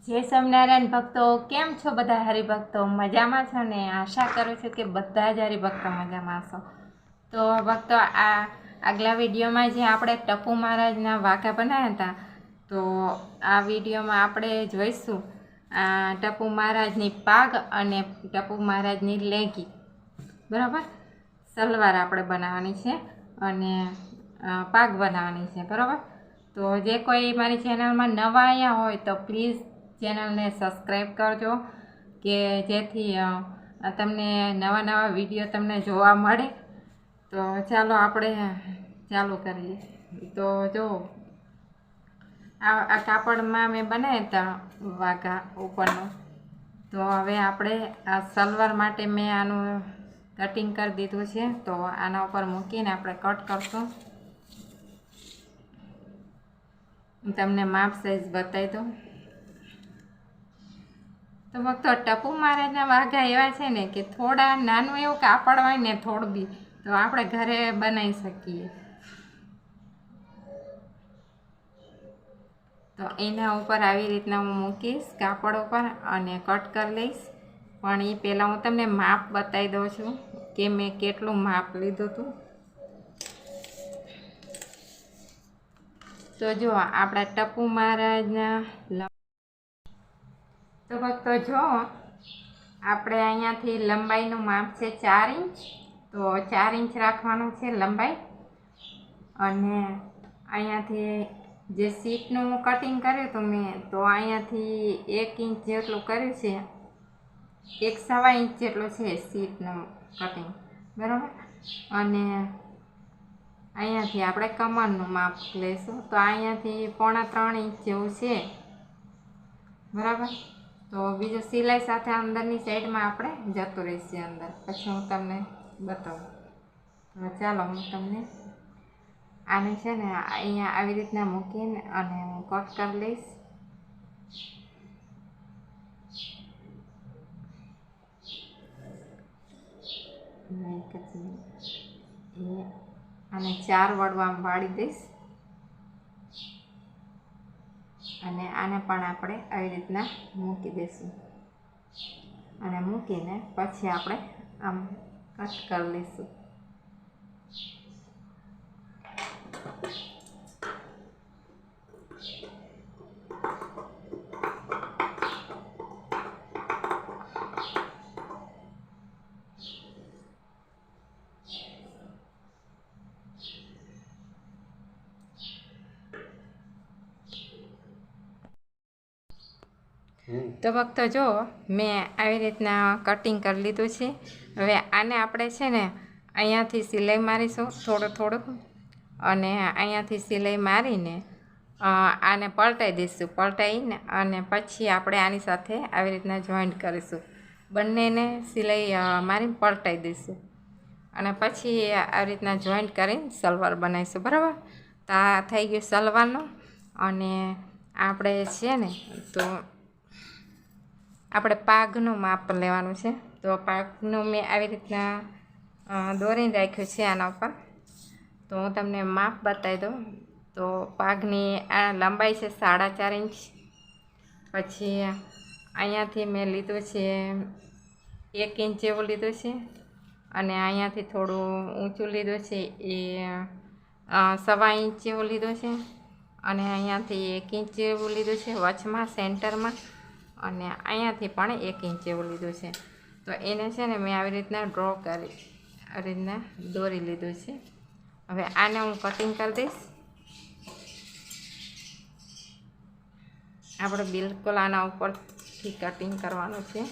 જય સ્વામિનારાયણ ભક્તો, કેમ છો બધા હરિભક્તો? મજામાં છો ને? આશા કરું છું કે બધા જ હરિભક્તો મજામાં હશો. તો ભક્તો, આ આગલા વિડીયોમાં જે આપણે ટપુ મહારાજના વાઘા બનાવ્યા હતા, તો આ વિડીયોમાં આપણે જોઈશું આ ટપુ મહારાજની પાગ અને ટપુ મહારાજની લેગી. બરાબર, સલવાર આપણે બનાવવાની છે અને પાગ બનાવવાની છે. બરાબર, તો જે કોઈ મારી ચેનલમાં નવા આવ્યા હોય તો પ્લીઝ ચેનલને સબસ્ક્રાઈબ કરજો, કે જેથી તમને નવા નવા વિડીયો તમને જોવા મળે. તો ચાલો આપણે ચાલુ કરીએ. તો જો આ કાપડમાં મેં બનાવ્યા હતા વાઘા ઉપરનો. તો હવે આપણે આ સલવાર માટે મેં આનું કટિંગ કરી દીધું છે. તો આના ઉપર મૂકીને આપણે કટ કરશું. હું તમને માપ સાઈઝ બતાવી દઉં. તો ભક્તો, ટપુ મહારાજના વાઘા એવા છે ને કે થોડા નાનું એવું કાપડ હોય ને થોડું બી, તો આપણે ઘરે બનાવી શકીએ. તો એના ઉપર આવી રીતના હું મૂકીશ કાપડ ઉપર અને કટ કરી લઈશ. પણ એ પહેલાં હું તમને માપ બતાવી દઉં છું કે મેં કેટલું માપ લીધું હતું. તો જો આપણા ટપુ મહારાજના તો ભક્તો જો આપણે અહીંયાથી લંબાઈનું માપ છે 4 ઇંચ. તો 4 ઇંચ રાખવાનું છે લંબાઈ. અને અહીંયાથી જે સીટનું કટિંગ કર્યું હતું મેં, તો અહીંયાથી 1 ઇંચ જેટલું કર્યું છે. 1.25 ઇંચ જેટલું છે સીટનું કટિંગ. બરાબર, અને અહીંયાથી આપણે કમરનું માપ લઈશું. તો અહીંયાથી 3.25 ઇંચ જેવું છે. બરાબર, તો બીજું સિલાઈ સાથે અંદરની સાઈડમાં આપણે જતું રહેશે અંદર. પછી હું તમને બતાવું. તો ચાલો હું તમને આને છે ને અહીંયા આવી રીતના મૂકીને અને હું કટ કરી લઈશ. અને 4 વડવામાં વાળી દઈશ. અને આને પણ આપણે આવી રીતના મૂકી દઈશું. અને મૂકીને પછી આપણે આમ કટ કરી લઈશું. તો ભક્તો જો મેં આવી રીતના કટિંગ કરી લીધું છે. હવે આને આપણે છે ને અહીંયાથી સિલાઈ મારીશું થોડું અને અહીંયાથી સિલાઈ મારીને આને પલટાઈ દઈશું. પલટાઈને અને પછી આપણે આની સાથે આવી રીતના જોઈન્ટ કરીશું. બંનેને સિલાઈ મારીને પલટાઈ દઈશું અને પછી આવી રીતના જોઈન્ટ કરીને સલવાર બનાવીશું. બરાબર, તો આ થઈ ગયું સલવારનું. અને આપણે છે ને તો આપણે પાઘનું માપ લેવાનું છે. તો પાઘનું મેં આવી રીતના દોરીને રાખ્યું છે આના ઉપર. તો હું તમને માપ બતાવી દઉં. તો પાઘની આ લંબાઈ છે 4.5 ઇંચ. પછી અહીંયાથી મેં લીધું છે 1 ઇંચ જેવું લીધું છે. અને અહીંયાથી થોડું ઊંચું લીધું છે એ 1.25 ઇંચ જેવું લીધું છે. અને અહીંયાથી 1 ઇંચ જેવું લીધું છે વચમાં સેન્ટરમાં. અને અહીંયાથી પણ 1 ઇંચ જેવું લીધું છે. તો એને છે ને મેં આવી રીતના ડ્રો કરી આવી રીતના દોરી લીધું છે. હવે આને હું કટિંગ કરી દઈશ. આપણે બિલકુલ આના ઉપરથી કટિંગ કરવાનું છે.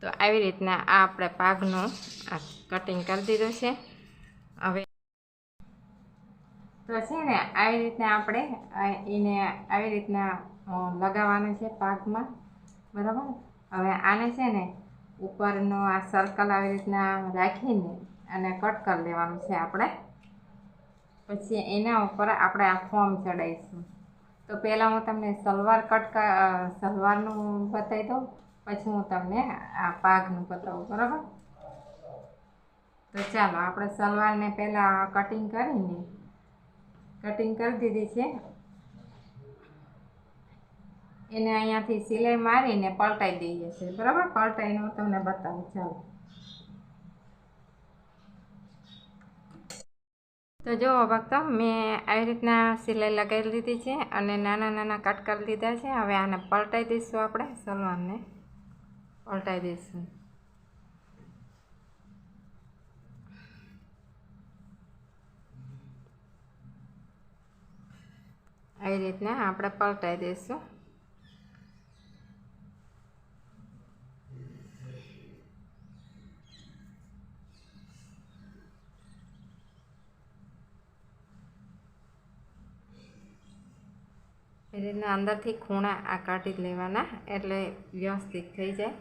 તો આવી રીતના આ આપણે પાઘનું કટિંગ કરી દીધું છે. હવે તો છે ને આવી રીતના આપણે એને આવી રીતના લગાવવાનું છે પાકમાં, બરાબર. હવે આને છે ને ઉપરનો આ સર્કલ આવી રીતના રાખીને અને કટ કરી લેવાનું છે આપણે. પછી એના ઉપર આપણે આ ફોર્મ ચડાવીશું. તો પહેલાં હું તમને સલવારનું બતાવી દઉં, પછી હું તમને આ પાઘનું બતાવું, બરાબર. તો ચાલો આપણે સલવારને પહેલાં કટિંગ કરી દીધી છે. એને અહીંયાથી સિલાઈ મારીને પલટાઈ દઈએ છીએ, બરાબર. પલટાઈને હું તમને બતાવું. ચાલો તો જો ભક્તો, મેં આવી રીતના સિલાઈ લગાવી લીધી છે અને નાના નાના કટ કરી લીધા છે. હવે આને પલટાઈ દઈશું, આપણે સલવારને પલટાઈ દઈશું. આવી રીતના આપણે પલટાઈ દઈશું. એ રીતના અંદરથી ખૂણા આ કાઢી લેવાના, એટલે વ્યવસ્થિત થઈ જાય.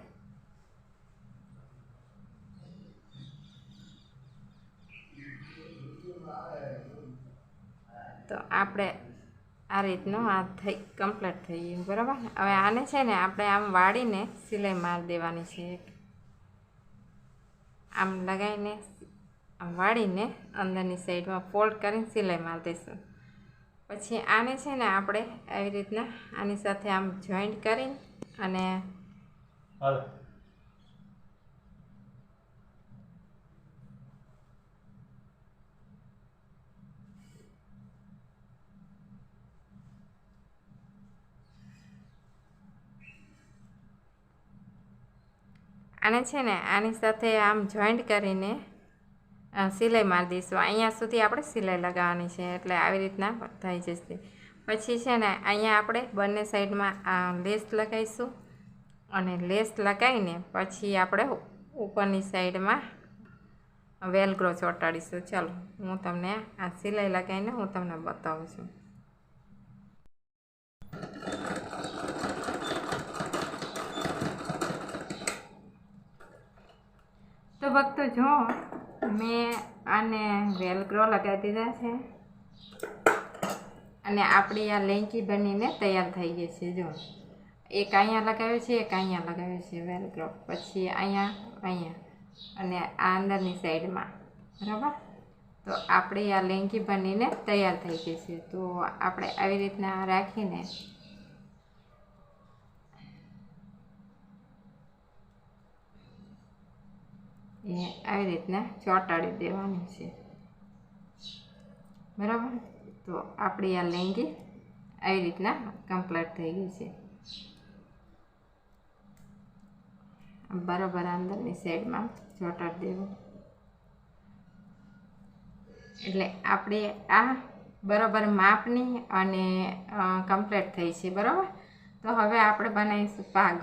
તો આપણે આ રીતનું આ કમ્પ્લીટ થઈ ગયું, બરાબર. હવે આને છે ને આપણે આમ વાળીને સિલાઈ મારી દેવાની છે. આમ લગાવીને આમ વાળીને અંદરની સાઈડમાં ફોલ્ડ કરીને સિલાઈ મારી દઈશું. પછી આને છે ને આપણે આવી રીતના આની સાથે આમ જોઈન્ટ કરીને અને છે ને આની સાથે આમ જોઈન્ટ કરીને સિલાઈ મારી દઈશું. અહીંયા સુધી આપણે સિલાઈ લગાવવાની છે, એટલે આવી રીતના થઈ જશે. પછી છે ને અહીંયા આપણે બંને સાઈડમાં લેસ લગાવીશું અને લેસ લગાવીને પછી આપણે ઉપરની સાઈડમાં વેલક્રો ચોંટાડીશું. ચાલો હું તમને આ સિલાઈ લગાવીને હું તમને બતાવું છું. તો ભક્તો જો, મેં આને વેલક્રો લગાવી દીધા છે અને આપણી આ લેંકી બનીને તૈયાર થઈ ગઈ છે. જો, એક અહીંયા લગાવ્યો છે, એક અહીંયા લગાવ્યો છે વેલક્રો. પછી અહીંયા અને આ અંદરની સાઈડમાં, બરાબર. તો આપણી આ લેંકી બનીને તૈયાર થઈ ગઈ છે. તો આપણે આવી રીતના રાખીને એ આવી રીતના ચોંટાડી દેવાની છે, બરાબર. તો આપણી આ લેંગી આવી રીતના કમ્પ્લીટ થઈ ગઈ છે. બરાબર અંદરની સાઈડમાં ચોંટાડી દેવું, એટલે આપણે આ બરાબર માપની અને કમ્પ્લીટ થઈ છે, બરાબર. તો હવે આપણે બનાવીશું પાઘ.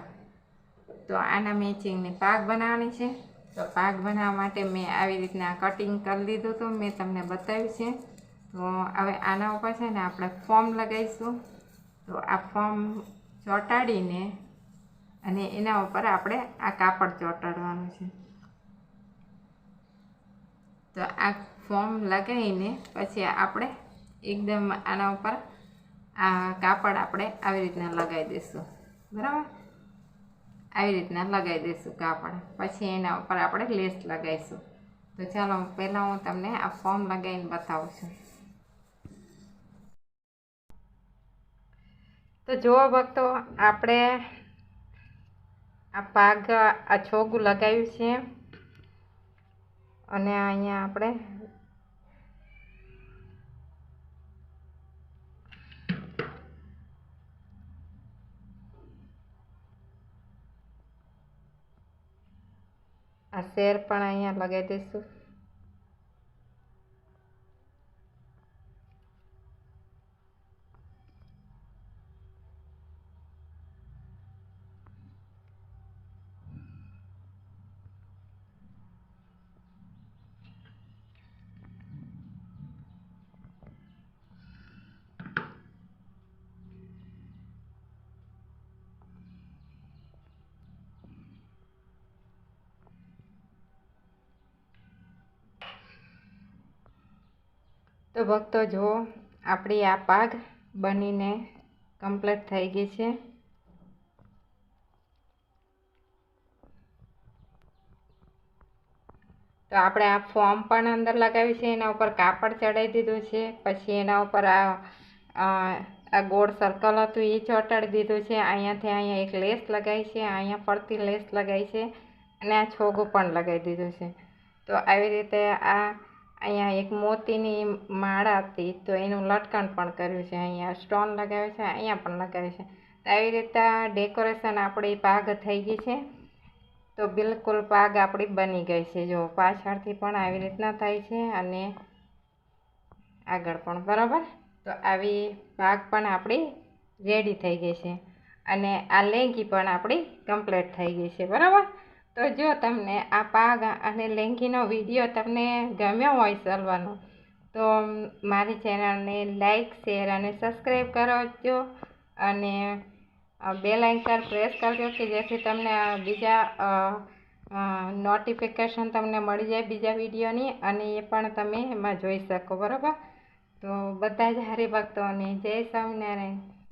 તો આના મેચિંગની પાઘ બનાવવાની છે. તો પાઘ બનાવવા માટે મેં આવી રીતના કટિંગ કરી લીધું હતું, મેં તમને બતાવ્યું છે. તો હવે આના ઉપર છે ને આપણે ફોર્મ લગાવીશું. તો આ ફોર્મ ચોંટાડીને અને એના ઉપર આપણે આ કાપડ ચોંટાડવાનું છે. તો આ ફોર્મ લગાવીને પછી આપણે એકદમ આના ઉપર આ કાપડ આપણે આવી રીતના લગાવી દઈશું, બરાબર. આવી રીતના લગાવી દઈશું કાપડ. પછી એના ઉપર આપણે લેસ લગાવીશું. તો ચાલો પહેલાં હું તમને આ ફોર્મ લગાવીને બતાવું છું. તો જુઓ ભક્તો, આપણે આ પાઘ આ છોગું લગાવ્યું છે અને અહીંયા આપણે આ શેર પણ અહીંયા લગાવી દઈશું. તો ભક્તો જુઓ, આપણી આ પાઘ બનીને કમ્પ્લીટ થઈ ગઈ છે. તો આપણે આ ફોર્મ પણ અંદર લગાવ્યું છે, એના ઉપર કાપડ ચડાવી દીધું છે. પછી એના ઉપર આ ગોળ સર્કલ હતું એ ચોંટાડી દીધું છે. અહીંયાથી અહીંયા એક લેસ લગાવી છે, અહીંયા ફરતી લેસ લગાવી છે, અને આ છોગું પણ લગાવી દીધું છે. તો આવી રીતે આ અહીંયા એક મોતીની માળા હતી, તો એનું લટકણ પણ કર્યું છે. અહીંયા સ્ટોન લગાવ્યો છે, અહીંયા પણ લગાવ્યું છે. તો આવી રીતે ડેકોરેશન આપણી પાઘ થઈ ગઈ છે. તો બિલકુલ પાઘ આપણી બની ગઈ છે. જો પાછળથી પણ આવી રીતના થાય છે અને આગળ પણ બરાબર. તો આવી પાઘ પણ આપણી રેડી થઈ ગઈ છે અને આ લેંગી પણ આપણી કમ્પ્લીટ થઈ ગઈ છે બરાબર. તો જો તમને આ પાઘ અને લેંગીનો વિડીયો તમને ગમ્યો હોય સલવાનો, તો મારી ચેનલને લાઈક, શેર અને સબસ્ક્રાઈબ કરજો અને બેલ આઇકન પ્રેસ કરજો કે જેથી તમને બીજા નોટિફિકેશન તમને મળી જાય બીજા વિડીયોની, અને એ પણ તમે એમાં જોઈ શકો બરાબર. તો બધા જ હરિભક્તોને જય સ્વામિનારાયણ.